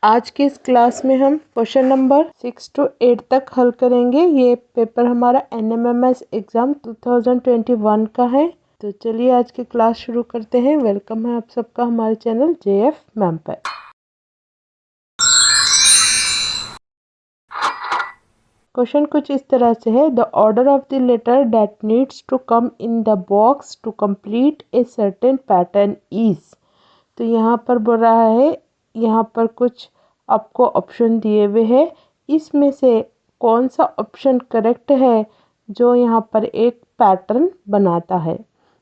आज की इस क्लास में हम क्वेश्चन नंबर 6 to 8 तक हल करेंगे। ये पेपर हमारा NMMS एग्जाम 2021 का है। तो चलिए आज की क्लास शुरू करते हैं। वेलकम है आप सबका हमारे चैनल JF मैम पर। क्वेश्चन कुछ इस तरह से है, the order of the letter that needs to come in the box to complete a certain pattern is. तो यहाँ पर बोल रहा है, यहाँ पर कुछ आपको ऑप्शन दिए हुए हैं, इसमें से कौन सा ऑप्शन करेक्ट है जो यहाँ पर एक पैटर्न बनाता है।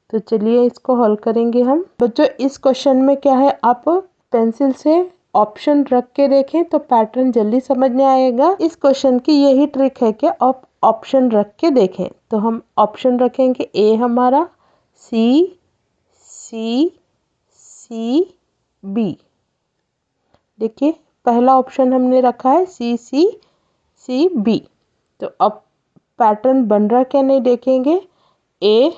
तो चलिए इसको हल करेंगे हम। बच्चों इस क्वेश्चन में क्या है, आप पेंसिल से ऑप्शन रख के देखें तो पैटर्न जल्दी समझ में आएगा। इस क्वेश्चन की यही ट्रिक है कि आप ऑप्शन रख के देखें। तो हम ऑप्शन रखेंगे, ए हमारा सी सी सी बी। देखिए पहला ऑप्शन हमने रखा है सी सी सी बी। तो अब पैटर्न बन रहा क्या नहीं देखेंगे, ए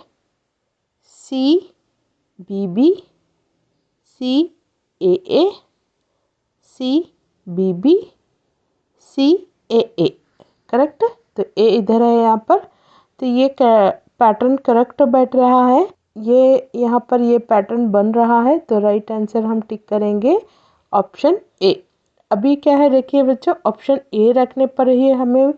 सी बी बी सी ए सी बी बी सी ए। करेक्ट। तो ए इधर है यहाँ पर, तो ये पैटर्न करेक्ट बैठ रहा है। ये यहाँ पर ये पैटर्न बन रहा है, तो राइट आंसर हम टिक करेंगे ऑप्शन ए। अभी क्या है देखिए बच्चों, ऑप्शन ए रखने पर ही हमें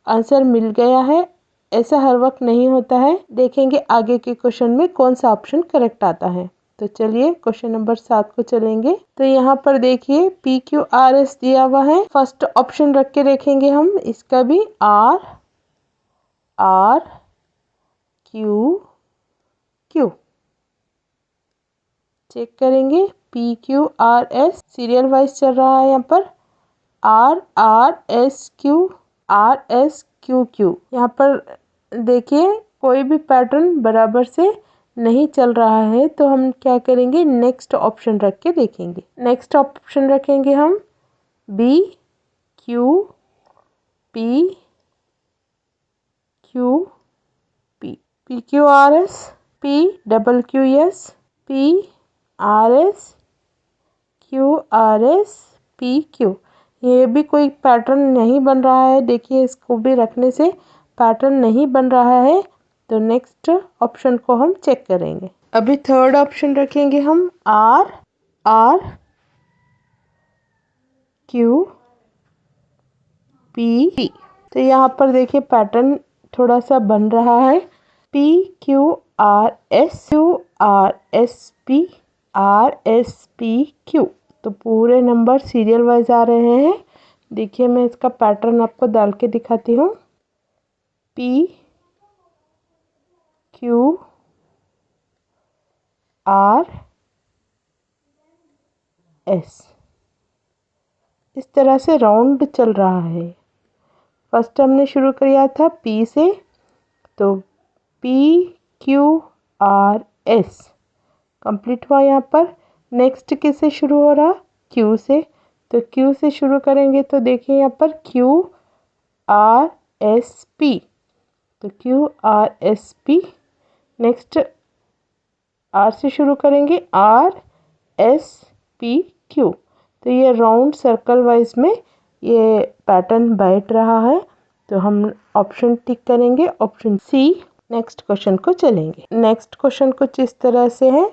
आंसर मिल गया है, ऐसा हर वक्त नहीं होता है। देखेंगे आगे के क्वेश्चन में कौन सा ऑप्शन करेक्ट आता है। तो चलिए क्वेश्चन नंबर 7 को चलेंगे। तो यहाँ पर देखिए PQRS दिया हुआ है। फर्स्ट ऑप्शन रख के देखेंगे हम, इसका भी R R Q चेक करेंगे। PQRS सीरियल वाइज चल रहा है, यहाँ पर RRSQ यहाँ पर देखिए कोई भी पैटर्न बराबर से नहीं चल रहा है, तो हम क्या करेंगे, नेक्स्ट ऑप्शन रख के देखेंगे। नेक्स्ट ऑप्शन रखेंगे हम BQP PQRS PQQS PRS PQ। ये भी कोई पैटर्न नहीं बन रहा है। देखिए इसको भी रखने से पैटर्न नहीं बन रहा है, तो नेक्स्ट ऑप्शन को हम चेक करेंगे। अभी थर्ड ऑप्शन रखेंगे हम R Q P। तो यहाँ पर देखिए पैटर्न थोड़ा सा बन रहा है, PQRSQ तो पूरे नंबर सीरियल वाइज आ रहे हैं। देखिए मैं इसका पैटर्न आपको डाल के दिखाती हूँ। PQRS इस तरह से राउंड चल रहा है। फर्स्ट हमने शुरू किया था P से, तो PQRS कंप्लीट हुआ यहाँ पर। नेक्स्ट किससे शुरू हो रहा, Q से, तो Q से शुरू करेंगे तो देखिए यहाँ पर QRSP, तो QRSP। नेक्स्ट R से शुरू करेंगे RSPQ। तो ये राउंड सर्कल वाइज में ये पैटर्न बैठ रहा है, तो हम ऑप्शन टिक करेंगे, ऑप्शन सी। नेक्स्ट क्वेश्चन को चलेंगे। नेक्स्ट क्वेश्चन कुछ इस तरह से है,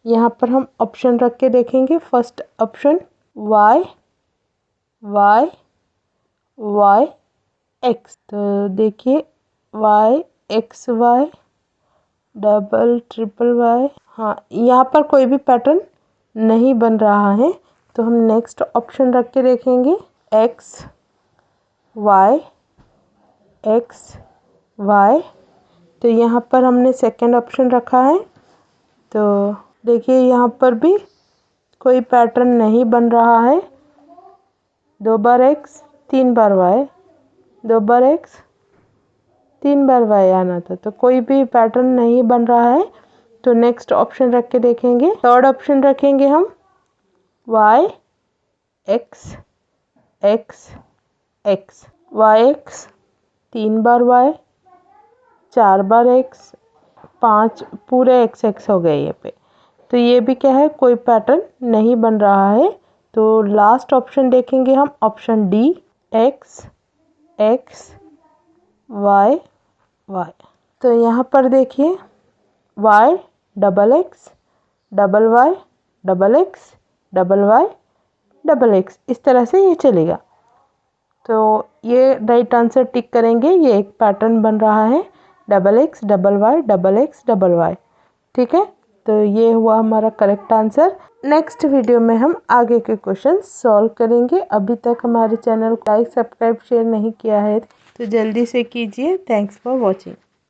यहाँ पर हम ऑप्शन रख के देखेंगे। First option Y X। तो देखिए YXY XXY, हाँ यहाँ पर कोई भी पैटर्न नहीं बन रहा है, तो हम नेक्स्ट ऑप्शन रख के देखेंगे XY। तो यहाँ पर हमने सेकंड ऑप्शन रखा है, तो देखिए यहाँ पर भी कोई पैटर्न नहीं बन रहा है। 2 बार X 3 बार Y, 2 बार X 3 बार Y आना था, तो कोई भी पैटर्न नहीं बन रहा है, तो नेक्स्ट ऑप्शन रख के देखेंगे। थर्ड ऑप्शन रखेंगे हम YX 3 बार Y 4 बार X 5 पूरे XX हो गए ये पे। तो ये भी क्या है, कोई पैटर्न नहीं बन रहा है, तो लास्ट ऑप्शन देखेंगे हम, option D, X X Y Y. तो यहाँ पर देखिए Y double X double Y double X double Y double X, इस तरह से ये चलेगा। तो ये राइट आंसर टिक करेंगे, ये एक पैटर्न बन रहा है double X double Y double X double Y. ठीक है, तो ये हुआ हमारा करेक्ट आंसर। नेक्स्ट वीडियो में हम आगे के क्वेश्चन सॉल्व करेंगे। अभी तक हमारे चैनल को लाइक सब्सक्राइब शेयर नहीं किया है तो जल्दी से कीजिए। Thanks for watching.